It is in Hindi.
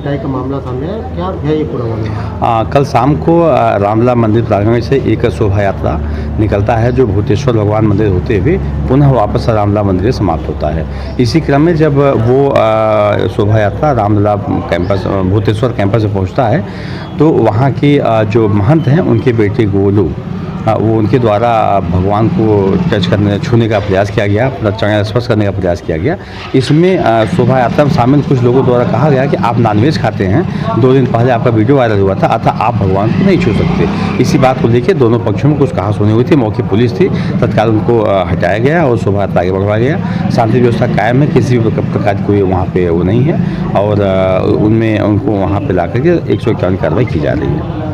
पिटाई का मामला सामने आया, क्या है ये पूरा मामला? कल शाम को रामलला मंदिर प्रांगण से एक शोभा यात्रा निकलता है जो भूतेश्वर भगवान मंदिर होते हुए पुनः वापस रामलला मंदिर समाप्त होता है। इसी क्रम में जब वो शोभा यात्रा रामलला कैंपस भूतेश्वर कैंपस में पहुंचता है तो वहाँ के जो महंत हैं उनके बेटे गोलू वो उनके द्वारा भगवान को टच करने छूने का प्रयास किया गया, अपना चरण स्पर्श करने का प्रयास किया गया। इसमें शोभा यात्रा में शामिल कुछ लोगों द्वारा कहा गया कि आप नॉनवेज खाते हैं, 2 दिन पहले आपका वीडियो वायरल हुआ था, अतः आप भगवान को नहीं छू सकते। इसी बात को लेकर दोनों पक्षों में कुछ कहासुनी हुई थी। मौके पुलिस थी, तत्काल उनको हटाया गया और शोभा यात्रा आगे बढ़वाया गया। शांति व्यवस्था कायम है, किसी भी प्रकार की कोई वहाँ पे वो नहीं है और उनमें उनको वहाँ पे ला करके 151 कार्रवाई की जा रही है।